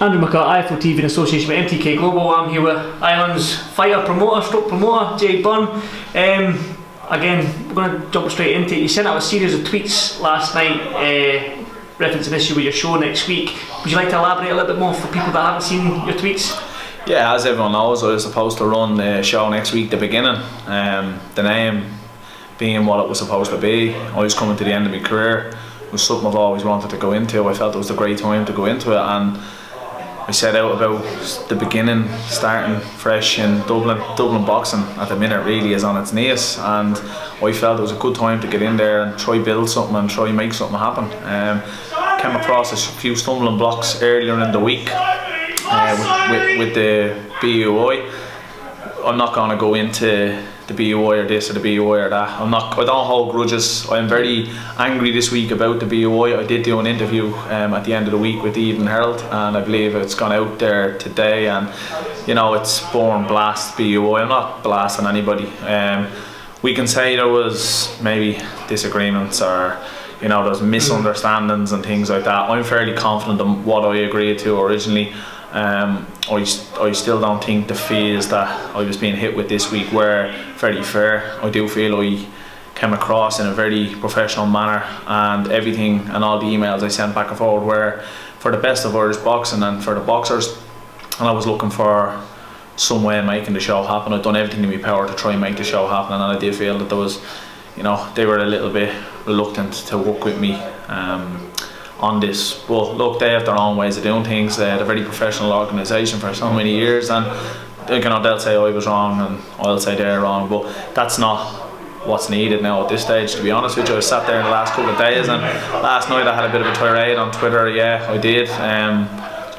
Andrew McCART, IFL TV in association with MTK Global. I'm here with Ireland's fighter promoter, Jay Byrne. Again, we're going to jump straight into it. You sent out a series of tweets last night referencing an issue with your show next week. Would you like to elaborate a little bit more for people that haven't seen your tweets? Yeah, as everyone knows, I was supposed to run the show next week, the beginning. The name being what it was supposed to be. I was coming to the end of my career. It was something I've always wanted to go into. I felt it was a great time to go into it, and I set out about the beginning, starting fresh in Dublin. Dublin boxing at the minute really is on its knees, and I felt it was a good time to get in there and try build something and try make something happen. Came across a few stumbling blocks earlier in the week with the BUI. I'm not going to go into the BUI or this or the BUI or that. I don't hold grudges. I'm very angry this week about the BUI. I did do an interview at the end of the week with the Evening Herald, and I believe it's gone out there today, and you know, it's born blast BUI. I'm not blasting anybody. We can say there was maybe disagreements or there was misunderstandings and things like that. I'm fairly confident in what I agreed to originally. I still don't think the fees that I was being hit with this week were very fair. I do feel I came across in a very professional manner, and everything and all the emails I sent back and forward were for the best of Irish boxing and for the boxers, and I was looking for some way of making the show happen. I've done everything in my power to try and make the show happen, and I did feel that there was, they were a little bit reluctant to work with me on this, but look, they have their own ways of doing things. They're a very professional organisation for so many years, and they'll say I was wrong and I'll say they're wrong, but that's not what's needed now at this stage, to be honest with you. I sat there in the last couple of days, and last night I had a bit of a tirade on Twitter. Yeah, I did.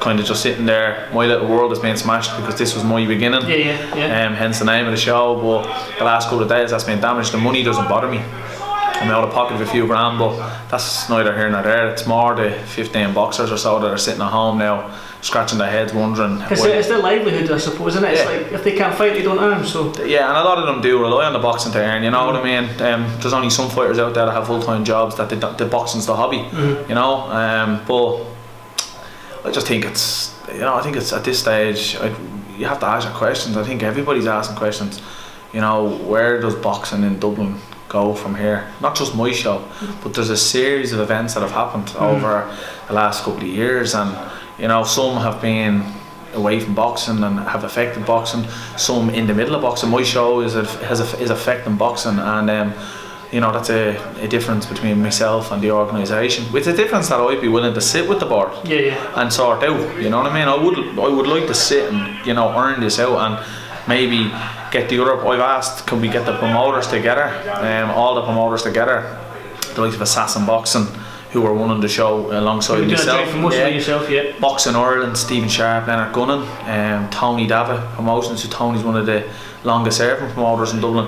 Kind of just sitting there, my little world is being smashed because this was my beginning. Hence the name of the show. But the last couple of days that's been damaged. The money doesn't bother me. I'm out of pocket of a few grand, but that's neither here nor there. It's more the 15 boxers or so that are sitting at home now, scratching their heads, wondering. Because it's their livelihood, I suppose, isn't it? It's like if they can't fight, they don't earn. So yeah, and a lot of them do rely on the boxing to earn. You know what I mean? There's only some fighters out there that have full-time jobs that the boxing's the hobby. But I just think it's, I think it's at this stage you have to ask your questions. I think everybody's asking questions. Where does boxing in Dublin go from here? Not just my show, but there's a series of events that have happened over the last couple of years, and some have been away from boxing and have affected boxing, some in the middle of boxing. My show is affecting boxing, and that's a difference between myself and the organisation. It's a difference that I'd be willing to sit with the board and sort out. You know what I mean? I would like to sit and earn this out, and maybe get the other. I've asked, can we get the promoters together, all the promoters together, the likes of Assassin Boxing, who are running the show alongside myself. Boxing Ireland, Stephen Sharp, Leonard Gunnan, Tony Davitt Promotions, who Tony's one of the longest serving promoters in Dublin.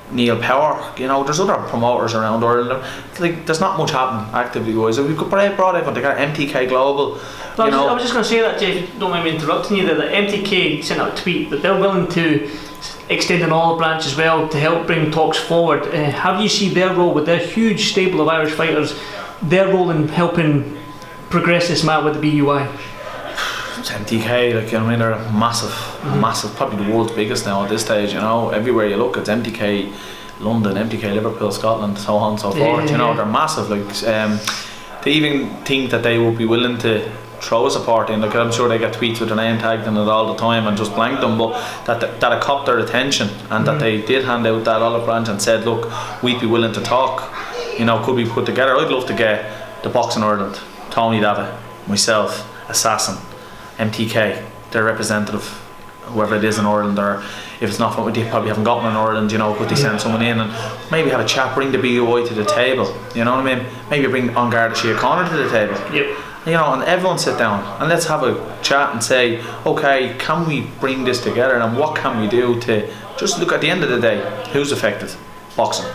Neil Power, there's other promoters around Ireland. Like, there's not much happening actively wise. We could probably brought everyone together. MTK Global. I was just going to say that, Jay, don't mind me interrupting you there, that MTK sent out a tweet that they're willing to extend an olive branch as well to help bring talks forward. How do you see their role with their huge stable of Irish fighters, their role in helping progress this matter with the BUI? It's MTK, they're a massive, probably the world's biggest now at this stage. Everywhere you look, it's MTK London, MTK Liverpool, Scotland, so on and so forth. They're massive. To even think that they would be willing to throw a support in, I'm sure they get tweets with their name tagged in it all the time and just blank them, but that it caught their attention, and that they did hand out that olive branch and said, look, we'd be willing to talk. Could we put together? I'd love to get the Boxing Ireland, Tony Davitt, myself, Assassin, MTK, their representative, whoever it is in Ireland, or if it's not what they probably haven't got one in Ireland, could they send someone in and maybe have a chat, bring the BUI to the table, you know what I mean? Maybe bring On Guard Shea Connor to the table. And everyone sit down and let's have a chat and say, okay, can we bring this together, and what can we do to just look at the end of the day, who's affected? Boxing,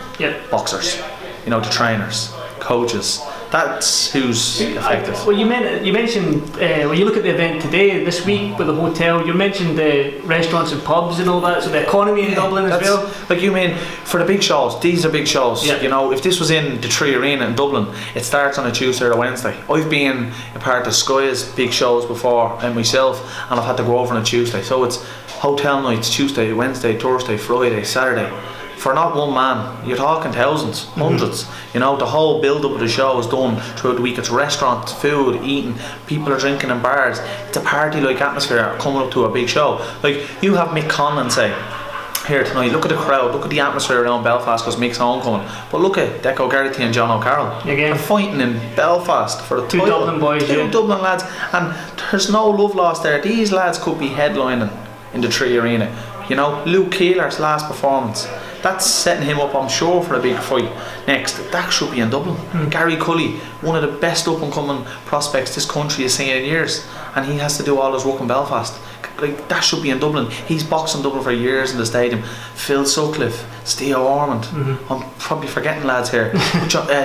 boxers, the trainers, coaches, That's who's affected. Well, you mentioned when you look at the event today, this week with the hotel, you mentioned the restaurants and pubs and all that, so the economy in Dublin as well. Like you mean, for the big shows, these are big shows. Yeah. You know, if this was in the Tree Arena in Dublin, it starts on a Tuesday or a Wednesday. I've been a part of Sky's big shows before, and myself, and I've had to go over on a Tuesday. So it's hotel nights, Tuesday, Wednesday, Thursday, Friday, Saturday. For not one man, you're talking thousands, hundreds. You know, the whole build up of the show is done throughout the week. It's restaurants, food, eating, people are drinking in bars. It's a party like atmosphere coming up to a big show. Like, you have Mick Conlon say here tonight, look at the crowd, look at the atmosphere around Belfast because Mick's homecoming. But look at Deco Garrity and John O'Carroll. Again. They're fighting in Belfast for the title. Two Dublin boys, Two Dublin lads, and there's no love lost there. These lads could be headlining in the Tree Arena. You know, Luke Keeler's last performance, that's setting him up, I'm sure, for a big fight next. That should be in Dublin. Gary Cully, one of the best up and coming prospects this country has seen in years, and he has to do all his work in Belfast. Like, that should be in Dublin. He's boxed in Dublin for years in the stadium. Phil Sutcliffe, Steve Ormond, I'm probably forgetting lads here.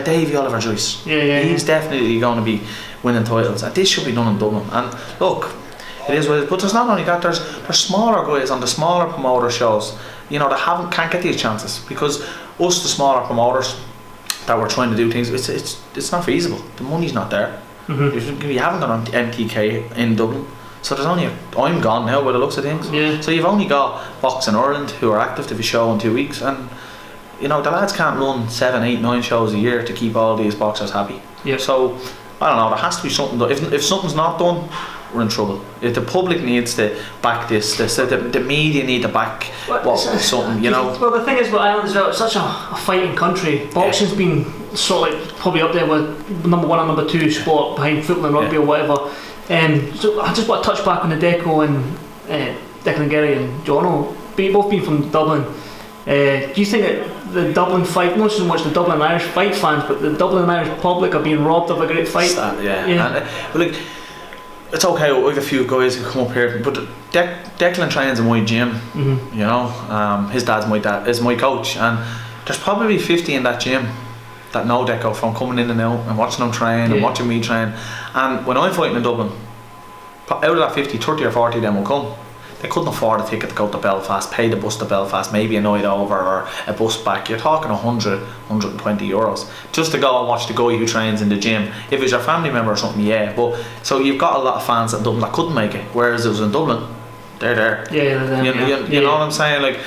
Davey Oliver Joyce. He's definitely going to be winning titles, and this should be done in Dublin. And look, it is what it is. But there's not only that, there's smaller guys on the smaller promoter shows, you know, that can't get these chances, because us, the smaller promoters that we're trying to do things, it's not feasible. The money's not there. You haven't got MTK in Dublin, so there's only I'm gone now by the looks of things. So you've only got Box in Ireland who are active to be show in 2 weeks, and you know, the lads can't run 7, 8, 9 shows a year to keep all these boxers happy. So I don't know, there has to be something done. If something's not done, we're in trouble. If the public needs to back this, the media need to back something, you know. Well, the thing is with Ireland as well, it's such a fighting country. Boxing's been sort of like probably up there with number 1 and number 2 sport behind football and rugby or whatever. So I just want to touch back on the Deco and Declan Gary and Jono, both being from Dublin. Do you think that the Dublin fight, not so much the Dublin Irish fight fans, but the Dublin and Irish public are being robbed of a great fight? But like, it's okay, we have a few guys who come up here, but Declan trains in my gym. You know, his dad's is my coach, and there's probably 50 in that gym that know Deco from coming in and out and watching them train and watching me train. And when I'm fighting in Dublin, out of that 50, 30 or 40 of them will come. They couldn't afford a ticket to go to Belfast, pay the bus to Belfast, maybe a night over or a bus back. You're talking 100, 120 euros just to go and watch the guy who trains in the gym. If it's your family member or something, but so you've got a lot of fans in Dublin that couldn't make it, whereas it was in Dublin, they're there. You know what I'm saying? Like,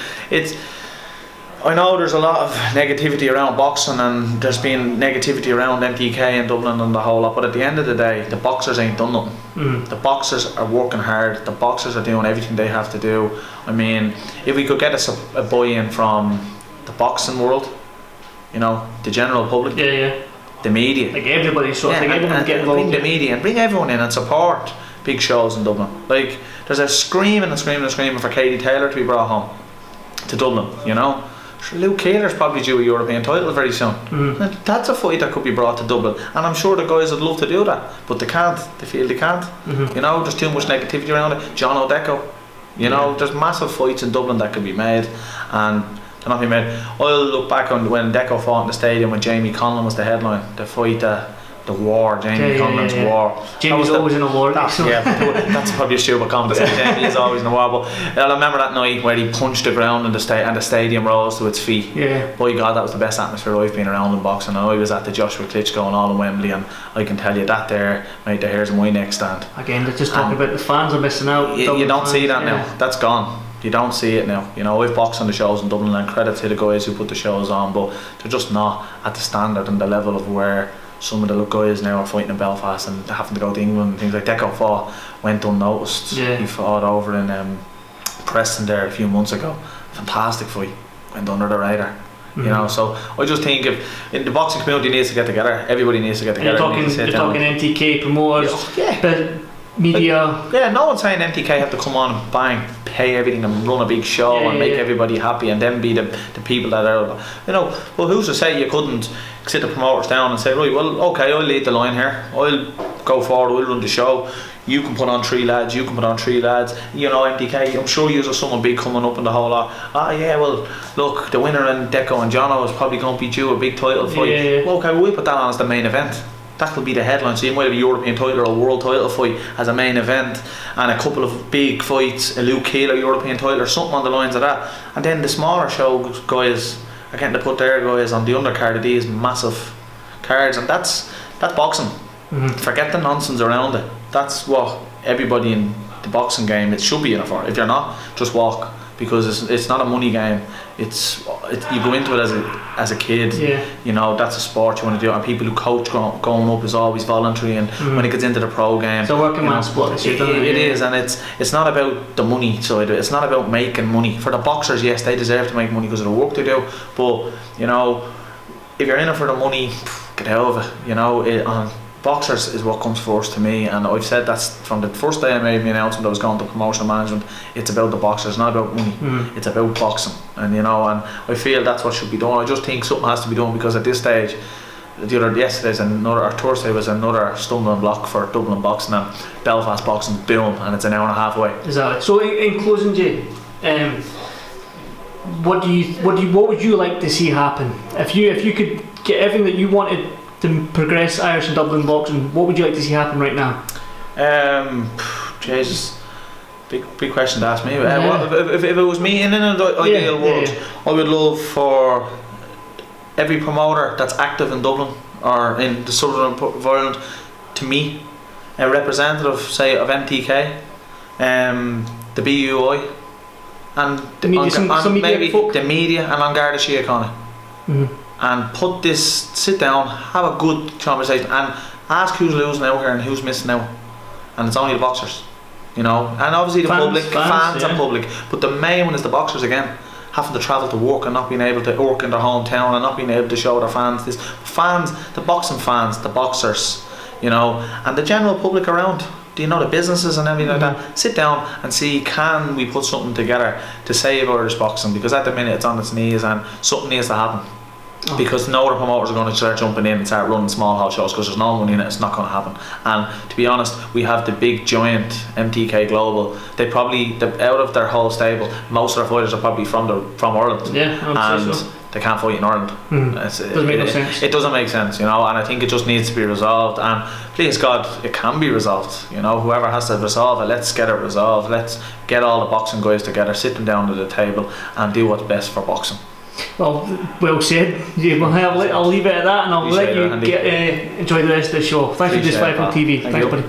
I know there's a lot of negativity around boxing, and there's been negativity around MTK in Dublin and the whole lot, but at the end of the day, the boxers ain't done nothing. The boxers are working hard, the boxers are doing everything they have to do. I mean, if we could get a buy-in from the boxing world, you know, the general public, the media, like everybody, sort of thing, everyone get involved. Bring the media and bring everyone in and support big shows in Dublin. Like, there's a screaming for Katie Taylor to be brought home to Dublin, you know. Luke Keeler's probably due a European title very soon. That's a fight that could be brought to Dublin, and I'm sure the guys would love to do that, but they can't. They feel they can't. You know, there's too much negativity around it. John O'Deco, you know, there's massive fights in Dublin that could be made, and they're not being made. I'll look back on when Deco fought in the stadium when Jamie Conlon was the headline. The fight, the war, Jamie Conlon's war. Jamie's always in a war. That's probably a stupid comment to say. Jamie is always in a war, but I remember that night where he punched the ground and the stadium rose to its feet. By God, that was the best atmosphere I've been around in boxing. I was at the Joshua Klitschko and all in Wembley, and I can tell you that there made the hairs on my neck stand. Again, they're just talking about the fans are missing out. You don't see that now. That's gone. You don't see it now. You know, I've boxed on the shows in Dublin, and credit to the guys who put the shows on, but they're just not at the standard and the level of where some of the guys now are fighting in Belfast and having to go to England and things like Deco went unnoticed. He fought over in Preston there a few months ago. Fantastic fight, went under the radar. You know, so I just think if in the boxing community needs to get together, everybody needs to get together. You're talking MTK promoters, media. Like, no one's saying MTK have to come on and bang, pay everything and run a big show and make everybody happy and then be the people that are, you know. Well, who's to say you couldn't sit the promoters down and say, right, well, okay, I'll lead the line here, I'll go forward, I'll run the show, you can put on 3 lads, you can put on 3 lads, you know, MTK, I'm sure you're someone big coming up in the whole lot. Well, look, the winner in Deco and Jono is probably going to be due a big title fight. Well, okay, we'll put that on as the main event. that could be the headline. So you might have a European title or a world title fight as a main event, and a couple of big fights, a Luke Keeler European title or something on the lines of that. And then the smaller show guys are getting to put their guys on the undercard of these massive cards, and that's boxing. Forget the nonsense around it. That's what everybody in the boxing game, it should be in it for. If you're not, just walk, because it's not a money game. It's you go into it as a kid. You know, that's a sport you want to do, and people who coach going up is always voluntary, and when it gets into the pro game, it's a working man sport. It is, and it's not about the money side. It's not about making money. For the boxers, yes, they deserve to make money because of the work they do, but you know, if you're in it for the money, get out of it. You know, boxers is what comes first to me, and I've said that's from the first day I made the announcement I was going to promotional management. It's about the boxers, not about money. It's about boxing, and you know, and I feel that's what should be done. I just think something has to be done, because at this stage, Thursday was another stumbling block for Dublin boxing, and Belfast boxing, boom, and it's an hour and a half away. Exactly. So in closing, Jay, what would you like to see happen if you could get everything that you wanted to progress Irish and Dublin boxing? What would you like to see happen right now? Jesus, big question to ask me. If it was me in an ideal world, I would love for every promoter that's active in Dublin or in the southern of Ireland to meet a representative, say, of MTK, the BUI, and maybe the media, and on Garda Síochána. And sit down, have a good conversation, and ask who's losing out here and who's missing out. And it's only the boxers, you know. And obviously the fans and public, but the main one is the boxers again, having to travel to work and not being able to work in their hometown and not being able to show their fans this. Fans, the boxing fans, the boxers, you know, and the general public around. Do you know, the businesses and everything like that? Sit down and see, can we put something together to save Irish boxing? Because at the minute it's on its knees, and something needs to happen. Because no other promoters are going to start jumping in and start running small house shows, because there's no money in it. It's not going to happen. And to be honest, we have the big giant MTK Global. They probably, out of their whole stable, most of their fighters are probably from Ireland. And they can't fight in Ireland. Doesn't make no sense. It doesn't make sense, you know. And I think it just needs to be resolved. And please God, it can be resolved. You know, whoever has to resolve it, let's get it resolved. Let's get all the boxing guys together, sit them down to the table, and do what's best for boxing. Well said. I'll leave it at that, and I'll let you enjoy the rest of the show. Thank you, Just Five on TV. Thanks, buddy.